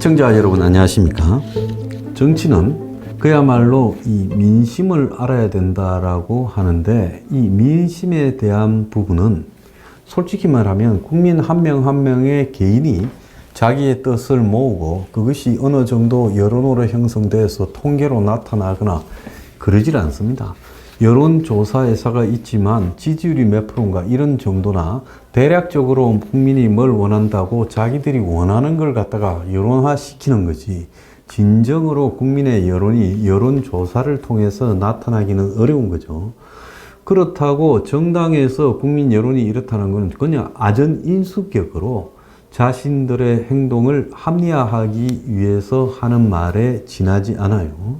시청자 여러분 안녕하십니까? 정치는 그야말로 이 민심을 알아야 된다라고 하는데, 이 민심에 대한 부분은 솔직히 말하면 국민 한 명 한 명의 개인이 자기의 뜻을 모으고 그것이 어느 정도 여론으로 형성돼서 통계로 나타나거나 그러질 않습니다. 여론조사회사가 있지만 지지율이 몇 프로인가 이런 정도나 대략적으로 국민이 뭘 원한다고 자기들이 원하는 걸 갖다가 여론화 시키는 거지, 진정으로 국민의 여론이 여론조사를 통해서 나타나기는 어려운 거죠. 그렇다고 정당에서 국민 여론이 이렇다는 건 그냥 아전인수격으로 자신들의 행동을 합리화하기 위해서 하는 말에 지나지 않아요.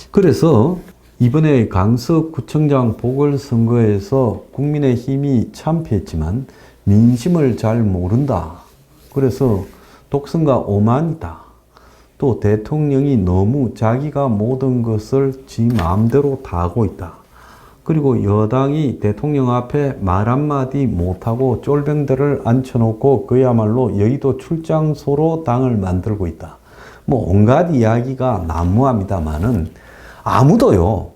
그래서 이번에 강서구청장 보궐선거에서 국민의힘이 참패했지만 민심을 잘 모른다. 그래서 독선과 오만이다. 또 대통령이 너무 자기가 모든 것을 지 마음대로 다 하고 있다. 그리고 여당이 대통령 앞에 말 한마디 못하고 쫄병들을 앉혀놓고 그야말로 여의도 출장소로 당을 만들고 있다. 뭐 온갖 이야기가 난무합니다만은 아무도요,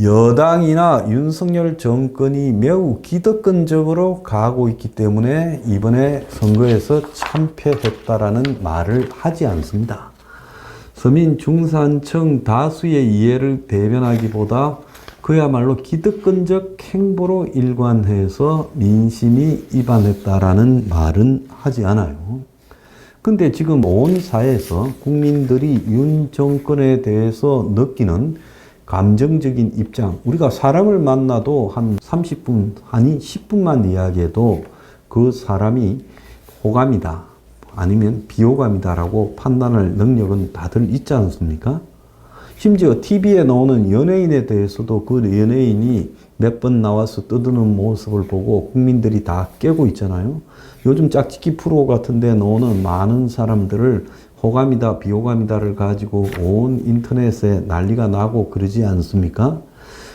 여당이나 윤석열 정권이 매우 기득권적으로 가고 있기 때문에 이번에 선거에서 참패했다라는 말을 하지 않습니다. 서민 중산층 다수의 이해를 대변하기보다 그야말로 기득권적 행보로 일관해서 민심이 이반했다라는 말은 하지 않아요. 근데 지금 온 사회에서 국민들이 윤 정권에 대해서 느끼는 감정적인 입장, 우리가 사람을 만나도 한 30분, 아니 10분만 이야기해도 그 사람이 호감이다, 아니면 비호감이다라고 판단할 능력은 다들 있지 않습니까? 심지어 TV에 나오는 연예인에 대해서도 그 연예인이 몇 번 나와서 떠드는 모습을 보고 국민들이 다 깨고 있잖아요. 요즘 짝짓기 프로 같은 데 나오는 많은 사람들을 호감이다 비호감이다를 가지고 온 인터넷에 난리가 나고 그러지 않습니까?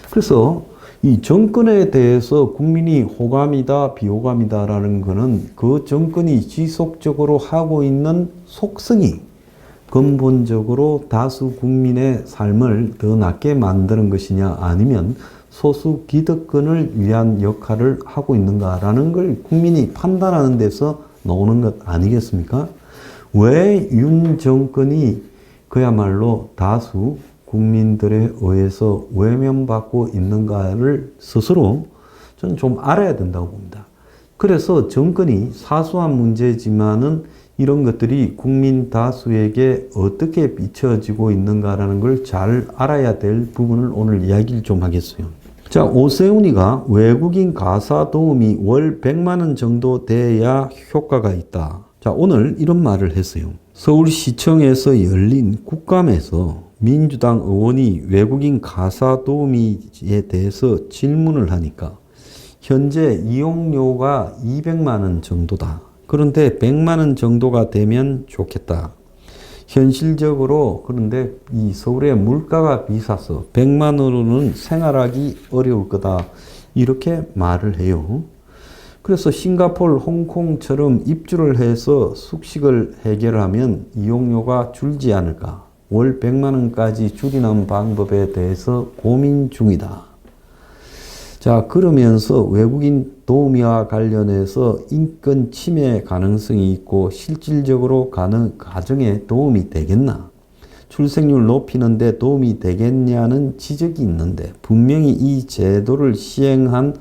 그래서 이 정권에 대해서 국민이 호감이다 비호감이다라는 거는 그 정권이 지속적으로 하고 있는 속성이 근본적으로 다수 국민의 삶을 더 낫게 만드는 것이냐, 아니면 소수 기득권을 위한 역할을 하고 있는가라는 걸 국민이 판단하는 데서 나오는 것 아니겠습니까? 왜 윤 정권이 그야말로 다수 국민들에 의해서 외면받고 있는가를 스스로 저는 좀 알아야 된다고 봅니다. 그래서 정권이 사소한 문제지만은 이런 것들이 국민 다수에게 어떻게 비춰지고 있는가라는 걸 잘 알아야 될 부분을 오늘 이야기를 좀 하겠어요. 자, 오세훈이가 외국인 가사 도우미 월 100만 원 정도 돼야 효과가 있다. 자, 오늘 이런 말을 했어요. 서울시청에서 열린 국감에서 민주당 의원이 외국인 가사 도우미에 대해서 질문을 하니까 현재 이용료가 200만 원 정도다. 그런데 100만 원 정도가 되면 좋겠다. 현실적으로 그런데 이 서울의 물가가 비싸서 100만 원으로는 생활하기 어려울 거다. 이렇게 말을 해요. 그래서 싱가포르, 홍콩처럼 입주를 해서 숙식을 해결하면 이용료가 줄지 않을까. 월 100만 원까지 줄이는 방법에 대해서 고민 중이다. 자, 그러면서 외국인 도우미와 관련해서 인권 침해 가능성이 있고 실질적으로 가정에 도움이 되겠나? 출생률 높이는데 도움이 되겠냐는 지적이 있는데, 분명히 이 제도를 시행한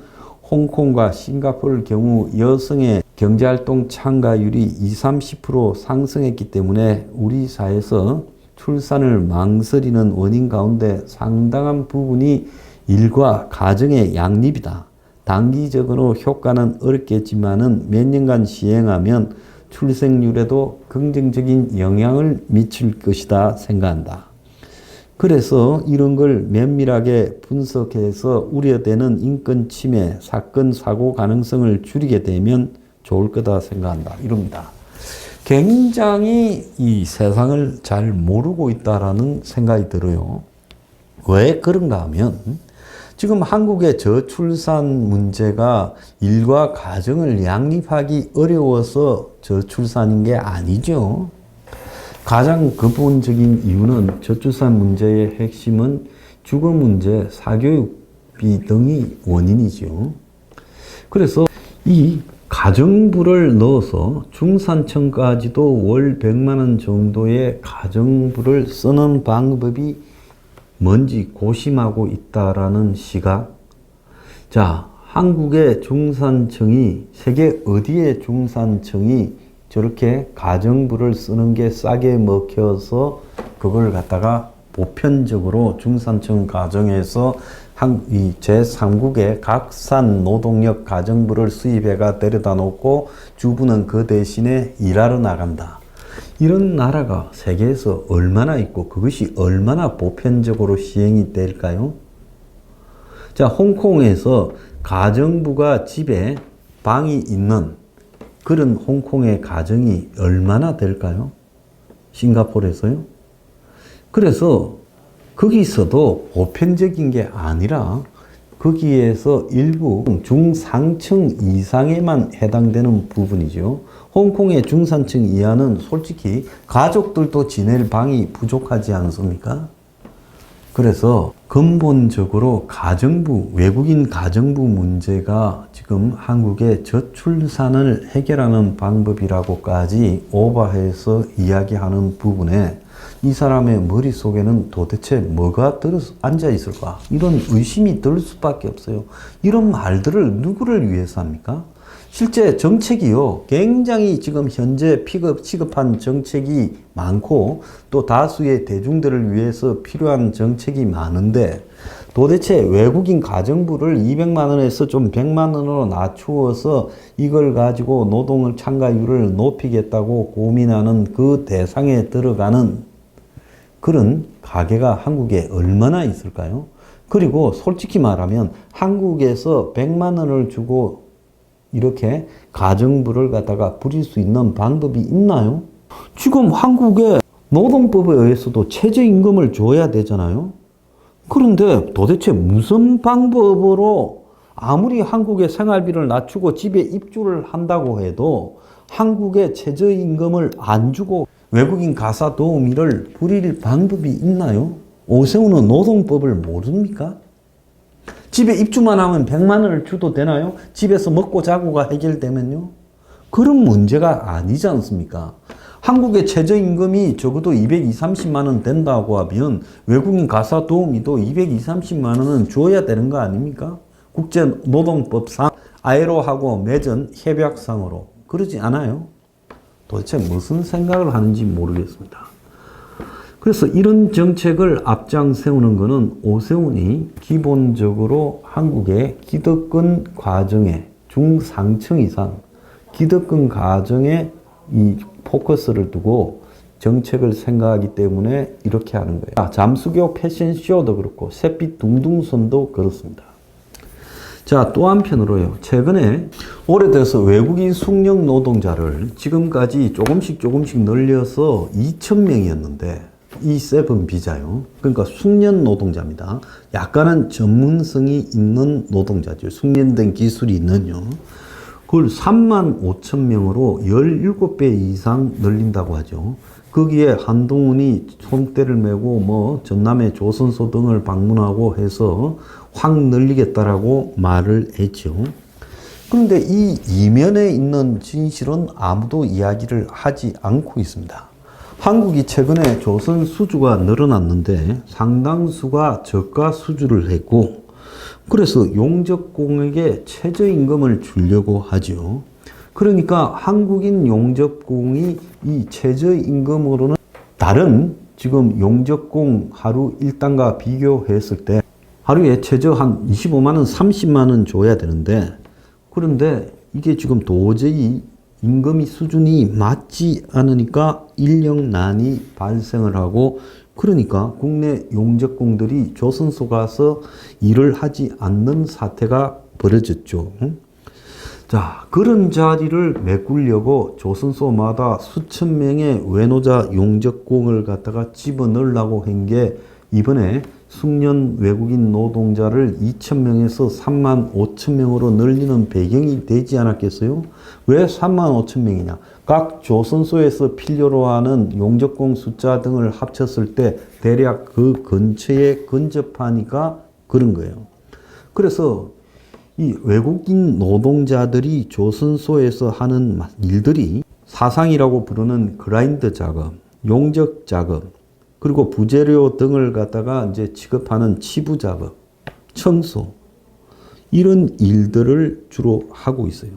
홍콩과 싱가포르 경우 여성의 경제활동 참가율이 20, 30% 상승했기 때문에 우리 사회에서 출산을 망설이는 원인 가운데 상당한 부분이 일과 가정의 양립이다. 단기적으로 효과는 어렵겠지만은 몇 년간 시행하면 출생률에도 긍정적인 영향을 미칠 것이다 생각한다. 그래서 이런 걸 면밀하게 분석해서 우려되는 인권 침해, 사건, 사고 가능성을 줄이게 되면 좋을 거다 생각한다. 이럽니다. 굉장히 이 세상을 잘 모르고 있다라는 생각이 들어요. 왜 그런가 하면 지금 한국의 저출산 문제가 일과 가정을 양립하기 어려워서 저출산인 게 아니죠. 가장 근본적인 이유는 저출산 문제의 핵심은 주거 문제, 사교육비 등이 원인이죠. 그래서 이 가정부를 넣어서 중산층까지도 월 100만 원 정도의 가정부를 쓰는 방법이 뭔지 고심하고 있다라는 시각. 자, 한국의 중산층이 세계 어디의 중산층이 저렇게 가정부를 쓰는 게 싸게 먹혀서 그걸 갖다가 보편적으로 중산층 가정에서 이 제3국의 각산 노동력 가정부를 수입해가 데려다 놓고 주부는 그 대신에 일하러 나간다. 이런 나라가 세계에서 얼마나 있고 그것이 얼마나 보편적으로 시행이 될까요? 자, 홍콩에서 가정부가 집에 방이 있는 그런 홍콩의 가정이 얼마나 될까요? 싱가포르에서요? 그래서 거기서도 보편적인 게 아니라 거기에서 일부 중상층 이상에만 해당되는 부분이죠. 홍콩의 중산층 이하는 솔직히 가족들도 지낼 방이 부족하지 않습니까? 그래서 근본적으로 가정부, 외국인 가정부 문제가 지금 한국의 저출산을 해결하는 방법이라고까지 오버해서 이야기하는 부분에 이 사람의 머릿속에는 도대체 뭐가 앉아 있을까? 이런 의심이 들 수밖에 없어요. 이런 말들을 누구를 위해서 합니까? 실제 정책이요, 굉장히 지금 현재 시급한 정책이 많고 또 다수의 대중들을 위해서 필요한 정책이 많은데 도대체 외국인 가정부를 200만 원에서 좀 100만 원으로 낮추어서 이걸 가지고 노동을 참가율을 높이겠다고 고민하는 그 대상에 들어가는 그런 가게가 한국에 얼마나 있을까요? 그리고 솔직히 말하면 한국에서 100만 원을 주고 이렇게 가정부를 갖다가 부릴 수 있는 방법이 있나요? 지금 한국의 노동법에 의해서도 최저임금을 줘야 되잖아요. 그런데 도대체 무슨 방법으로 아무리 한국의 생활비를 낮추고 집에 입주를 한다고 해도 한국의 최저임금을 안 주고 외국인 가사 도우미를 부릴 방법이 있나요? 오세훈은 노동법을 모릅니까? 집에 입주만 하면 100만 원을 줘도 되나요? 집에서 먹고 자고가 해결되면요? 그런 문제가 아니지 않습니까? 한국의 최저임금이 적어도 220, 30만 원 된다고 하면 외국인 가사 도우미도 220, 30만 원은 줘야 되는 거 아닙니까? 국제노동법상 ILO하고 맺은 협약상으로 그러지 않아요? 도대체 무슨 생각을 하는지 모르겠습니다. 그래서 이런 정책을 앞장 세우는 것은 오세훈이 기본적으로 한국의 기득권 과정에 중상층 이상 기득권 과정에 이 포커스를 두고 정책을 생각하기 때문에 이렇게 하는 거예요. 잠수교 패션쇼도 그렇고 샛빛 둥둥선도 그렇습니다. 자, 또 한편으로요. 최근에 오래돼서 외국인 숙련 노동자를 지금까지 조금씩 늘려서 2,000명이었는데 이 세븐 비자요. 그러니까 숙련 노동자입니다. 약간은 전문성이 있는 노동자죠. 숙련된 기술이 있는요. 그걸 35,000명으로 17배 이상 늘린다고 하죠. 거기에 한동훈이 손대를 메고 뭐 전남의 조선소 등을 방문하고 해서 확 늘리겠다라고 말을 했죠. 그런데 이 이면에 있는 진실은 아무도 이야기를 하지 않고 있습니다. 한국이 최근에 조선 수주가 늘어났는데 상당수가 저가 수주를 했고 그래서 용접공에게 최저임금을 주려고 하죠. 그러니까 한국인 용접공이 이 최저임금으로는 다른 지금 용접공 하루 일당과 비교했을 때 하루에 최저 한 25만 원, 30만 원 줘야 되는데 그런데 이게 지금 도저히 임금이 수준이 맞지 않으니까 인력난이 발생을 하고 그러니까 국내 용접공들이 조선소 가서 일을 하지 않는 사태가 벌어졌죠. 자, 그런 자리를 메꾸려고 조선소마다 수천 명의 외노자 용접공을 갖다가 집어넣으려고 한 게 이번에 숙련 외국인 노동자를 2,000명에서 35,000명으로 늘리는 배경이 되지 않았겠어요? 왜 35,000명이냐? 각 조선소에서 필요로 하는 용접공 숫자 등을 합쳤을 때 대략 그 근처에 근접하니까 그런 거예요. 그래서 이 외국인 노동자들이 조선소에서 하는 일들이 사상이라고 부르는 그라인더 작업, 용접 작업, 그리고 부재료 등을 갖다가 이제 취급하는 치부 작업, 청소, 이런 일들을 주로 하고 있어요.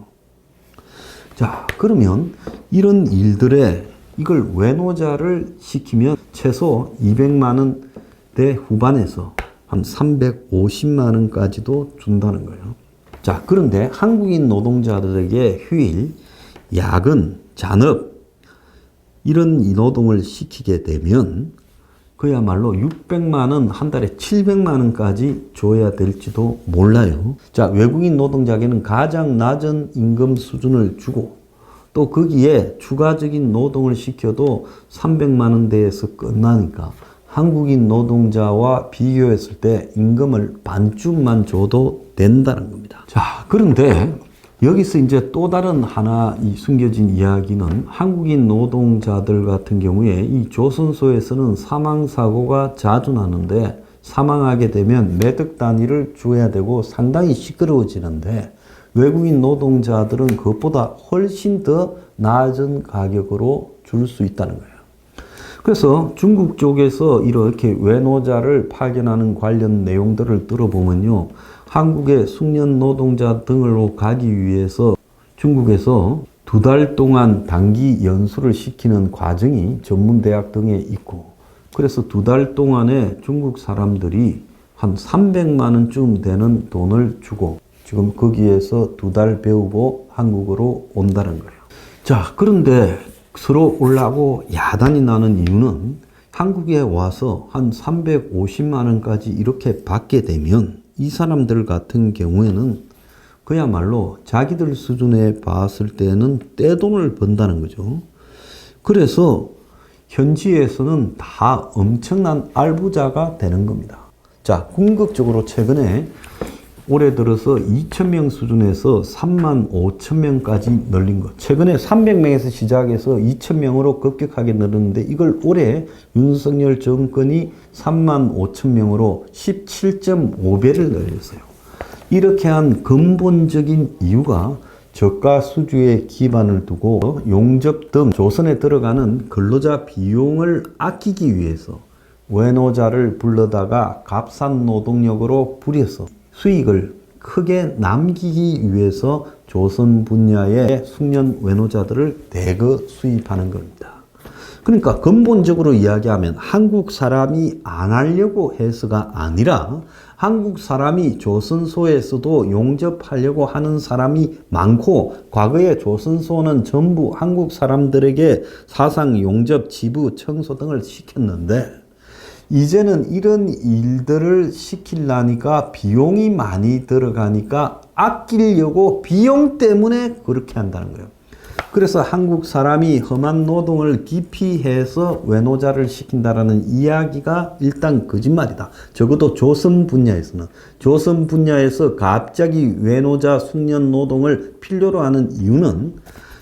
자, 그러면 이런 일들에 이걸 외노자를 시키면 최소 200만 원대 후반에서 한 350만 원까지도 준다는 거예요. 자, 그런데 한국인 노동자들에게 휴일, 야근, 잔업, 이런 노동을 시키게 되면 그야말로 600만 원, 한 달에 700만 원까지 줘야 될지도 몰라요. 자, 외국인 노동자에게는 가장 낮은 임금 수준을 주고 또 거기에 추가적인 노동을 시켜도 300만 원대에서 끝나니까 한국인 노동자와 비교했을 때 임금을 반쯤만 줘도 된다는 겁니다. 자, 그런데 여기서 이제 또 다른 하나 숨겨진 이야기는 한국인 노동자들 같은 경우에 이 조선소에서는 사망사고가 자주 나는데 사망하게 되면 매덕 단위를 줘야 되고 상당히 시끄러워지는데 외국인 노동자들은 그것보다 훨씬 더 낮은 가격으로 줄 수 있다는 거예요. 그래서 중국 쪽에서 이렇게 외노자를 파견하는 관련 내용들을 들어보면요. 한국의 숙련 노동자 등으로 가기 위해서 중국에서 2달 동안 단기 연수를 시키는 과정이 전문대학 등에 있고 그래서 2달 동안에 중국 사람들이 한 300만 원쯤 되는 돈을 주고 지금 거기에서 2달 배우고 한국으로 온다는 거예요. 자, 그런데 서로 올라고 야단이 나는 이유는 한국에 와서 한 350만 원까지 이렇게 받게 되면 이 사람들 같은 경우에는 그야말로 자기들 수준에 봤을 때는 떼돈을 번다는 거죠. 그래서 현지에서는 다 엄청난 알부자가 되는 겁니다. 자, 궁극적으로 최근에 올해 들어서 2,000명 수준에서 35,000명까지 늘린 것. 최근에 300명에서 시작해서 2,000명으로 급격하게 늘었는데 이걸 올해 윤석열 정권이 35,000명으로 17.5배를 늘렸어요. 이렇게 한 근본적인 이유가 저가 수주에 기반을 두고 용접 등 조선에 들어가는 근로자 비용을 아끼기 위해서 외노자를 불러다가 값싼 노동력으로 부려서 수익을 크게 남기기 위해서 조선 분야의 숙련 외노자들을 대거 수입하는 겁니다. 그러니까 근본적으로 이야기하면 한국 사람이 안 하려고 해서가 아니라 한국 사람이 조선소에서도 용접하려고 하는 사람이 많고 과거에 조선소는 전부 한국 사람들에게 사상 용접, 지부, 청소 등을 시켰는데 이제는 이런 일들을 시키려니까 비용이 많이 들어가니까 아끼려고 비용 때문에 그렇게 한다는 거예요. 그래서 한국 사람이 험한 노동을 기피해서 외노자를 시킨다라는 이야기가 일단 거짓말이다. 적어도 조선 분야에서는. 조선 분야에서 갑자기 외노자 숙련 노동을 필요로 하는 이유는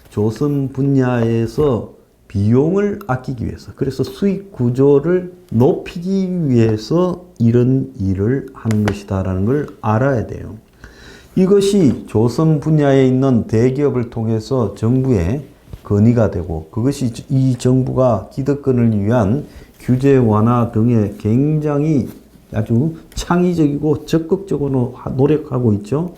조선 분야에서 비용을 아끼기 위해서, 그래서 수익 구조를 높이기 위해서 이런 일을 하는 것이다라는 걸 알아야 돼요. 이것이 조선 분야에 있는 대기업을 통해서 정부에 건의가 되고 그것이 이 정부가 기득권을 위한 규제 완화 등에 굉장히 아주 창의적이고 적극적으로 노력하고 있죠.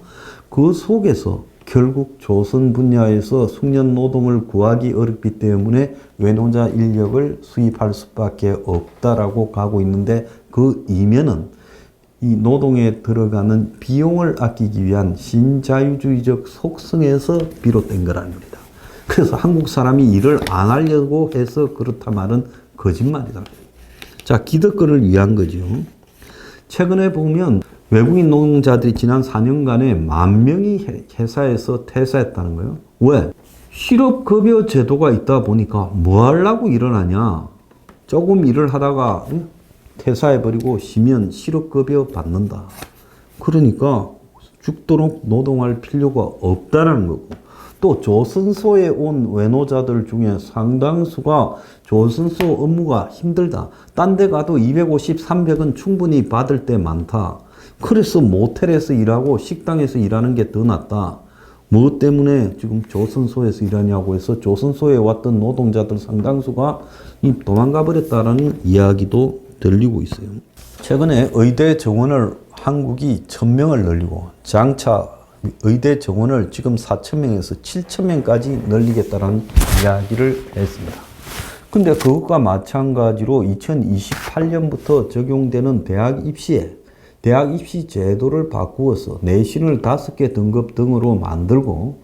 그 속에서 결국 조선 분야에서 숙련 노동을 구하기 어렵기 때문에 외노자 인력을 수입할 수밖에 없다라고 가고 있는데 그 이면은 이 노동에 들어가는 비용을 아끼기 위한 신자유주의적 속성에서 비롯된 거라는 겁니다. 그래서 한국 사람이 일을 안 하려고 해서 그렇다 말은 거짓말이다. 자, 기득권을 위한 거죠. 최근에 보면 외국인 노동자들이 지난 4년간에 10,000명이 회사에서 퇴사했다는 거예요. 왜? 실업급여 제도가 있다 보니까 뭐 하려고 일을 하냐. 조금 일을 하다가 퇴사해버리고 쉬면 실업급여 받는다. 그러니까 죽도록 노동할 필요가 없다라는 거고, 또 조선소에 온 외노자들 중에 상당수가 조선소 업무가 힘들다. 딴 데 가도 250, 300은 충분히 받을 때 많다. 그래서 모텔에서 일하고 식당에서 일하는 게 더 낫다. 뭐 때문에 지금 조선소에서 일하냐고 해서 조선소에 왔던 노동자들 상당수가 도망가 버렸다라는 이야기도 들리고 있어요. 최근에 의대 정원을 한국이 1000명을 늘리고 장차 의대 정원을 지금 4000명에서 7000명까지 늘리겠다는 이야기를 했습니다. 근데 그것과 마찬가지로 2028년부터 적용되는 대학 입시 제도를 바꾸어서 내신을 5개 등급 등으로 만들고,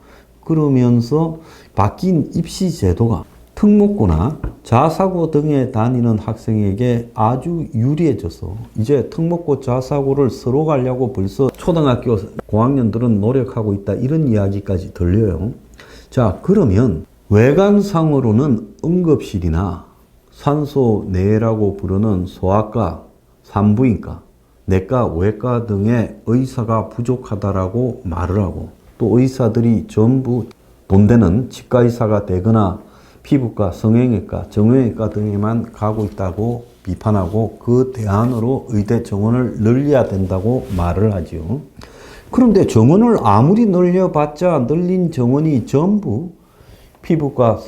그러면서 바뀐 입시 제도가 특목고나 자사고 등에 다니는 학생에게 아주 유리해져서 이제 특목고 자사고를 서로 가려고 벌써 초등학교 고학년들은 노력하고 있다, 이런 이야기까지 들려요. 자, 그러면 외관상으로는 응급실이나 산소내라고 부르는 소아과, 산부인과, 내과, 외과 등의 의사가 부족하다라고 말을 하고, 또 의사들이 전부 돈 되는 치과의사가 되거나 피부과, 성형외과, 정형외과 등에만 가고 있다고 비판하고, 그 대안으로 의대 정원을 늘려야 된다고 말을 하죠. 그런데 정원을 아무리 늘려봤자 늘린 정원이 전부 피부과,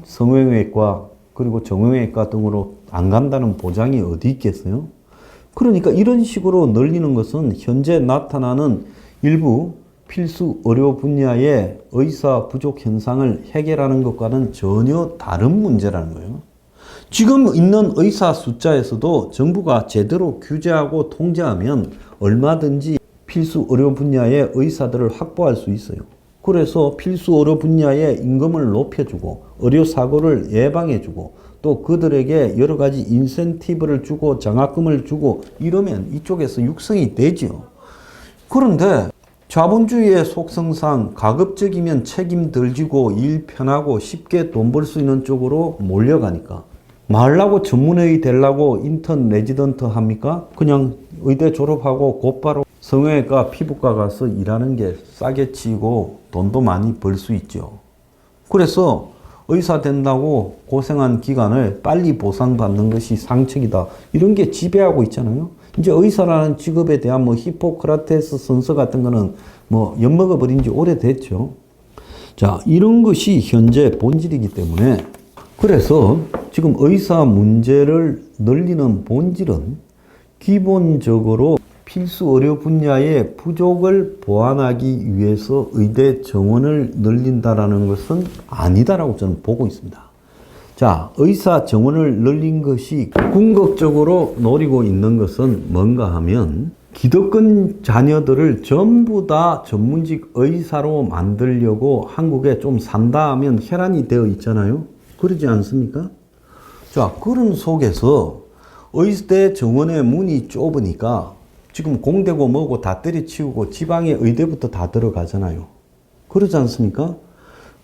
성형외과, 그리고 정형외과 등으로 안 간다는 보장이 어디 있겠어요? 그러니까 이런 식으로 늘리는 것은 현재 나타나는 일부 필수 의료 분야의 의사 부족 현상을 해결하는 것과는 전혀 다른 문제라는 거예요. 지금 있는 의사 숫자에서도 정부가 제대로 규제하고 통제하면 얼마든지 필수 의료 분야의 의사들을 확보할 수 있어요. 그래서 필수 의료 분야의 임금을 높여주고 의료사고를 예방해주고, 또 그들에게 여러 가지 인센티브를 주고 장학금을 주고 이러면 이쪽에서 육성이 되죠. 그런데 자본주의의 속성상 가급적이면 책임덜 지고 일 편하고 쉽게 돈 벌 수 있는 쪽으로 몰려가니까, 말라고 전문의 되려고 인턴 레지던트 합니까? 그냥 의대 졸업하고 곧바로 성형외과, 피부과 가서 일하는 게 싸게 치고 돈도 많이 벌 수 있죠. 그래서 의사 된다고 고생한 기간을 빨리 보상받는 것이 상책이다, 이런 게 지배하고 있잖아요. 이제 의사라는 직업에 대한 히포크라테스 선서 같은 거는 엿먹어 버린 지 오래됐죠. 자, 이런 것이 현재 본질이기 때문에, 그래서 지금 의사 문제를 늘리는 본질은 기본적으로 필수 의료 분야의 부족을 보완하기 위해서 의대 정원을 늘린다라는 것은 아니다라고 저는 보고 있습니다. 자, 의사 정원을 늘린 것이 궁극적으로 노리고 있는 것은 뭔가 하면, 기득권 자녀들을 전부 다 전문직 의사로 만들려고 한국에 좀 산다 하면 혈안이 되어 있잖아요. 그러지 않습니까? 자, 그런 속에서 의대 정원의 문이 좁으니까 지금 공대고 뭐고 다 때려치우고 지방의 의대부터 다 들어가잖아요. 그러지 않습니까?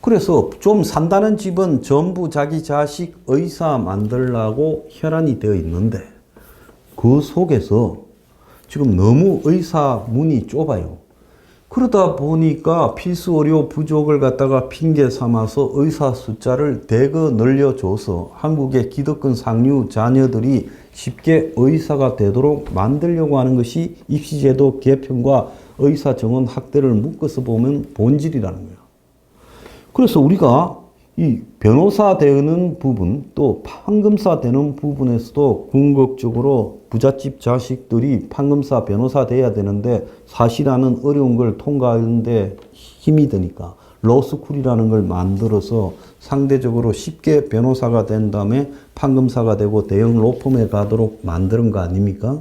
그래서 좀 산다는 집은 전부 자기 자식 의사 만들라고 혈안이 되어 있는데, 그 속에서 지금 너무 의사 문이 좁아요. 그러다 보니까 필수 의료 부족을 갖다가 핑계 삼아서 의사 숫자를 대거 늘려줘서 한국의 기득권 상류 자녀들이 쉽게 의사가 되도록 만들려고 하는 것이 입시제도 개편과 의사 정원 확대를 묶어서 보면 본질이라는 거예요. 그래서 우리가 이 변호사 되는 부분, 또 판검사 되는 부분에서도 궁극적으로 부잣집 자식들이 판검사, 변호사 돼야 되는데 사실하는 어려운 걸 통과하는데 힘이 드니까 로스쿨이라는 걸 만들어서 상대적으로 쉽게 변호사가 된 다음에 판검사가 되고 대형 로펌에 가도록 만드는 거 아닙니까?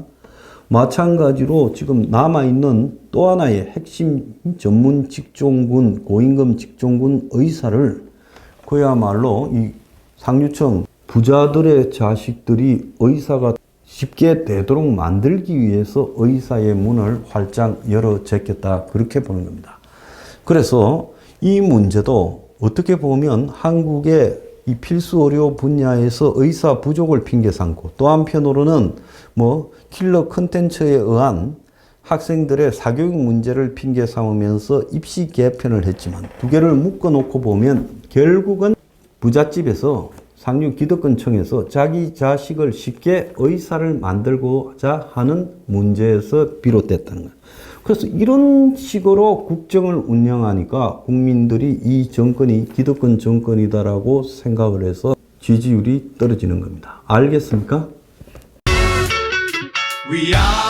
마찬가지로 지금 남아있는 또 하나의 핵심 전문 직종군, 고임금 직종군 의사를 그야말로 이 상류층 부자들의 자식들이 의사가 쉽게 되도록 만들기 위해서 의사의 문을 활짝 열어 제꼈다, 그렇게 보는 겁니다. 그래서 이 문제도 어떻게 보면 한국의 이 필수 의료 분야에서 의사 부족을 핑계 삼고, 또 한편으로는 킬러 컨텐츠에 의한 학생들의 사교육 문제를 핑계 삼으면서 입시 개편을 했지만 두 개를 묶어놓고 보면 결국은 부잣집에서 상류 기득권층에서 자기 자식을 쉽게 의사를 만들고자 하는 문제에서 비롯됐다는 거예요. 그래서 이런 식으로 국정을 운영하니까 국민들이 이 정권이 기득권 정권이다라고 생각을 해서 지지율이 떨어지는 겁니다. 알겠습니까? We are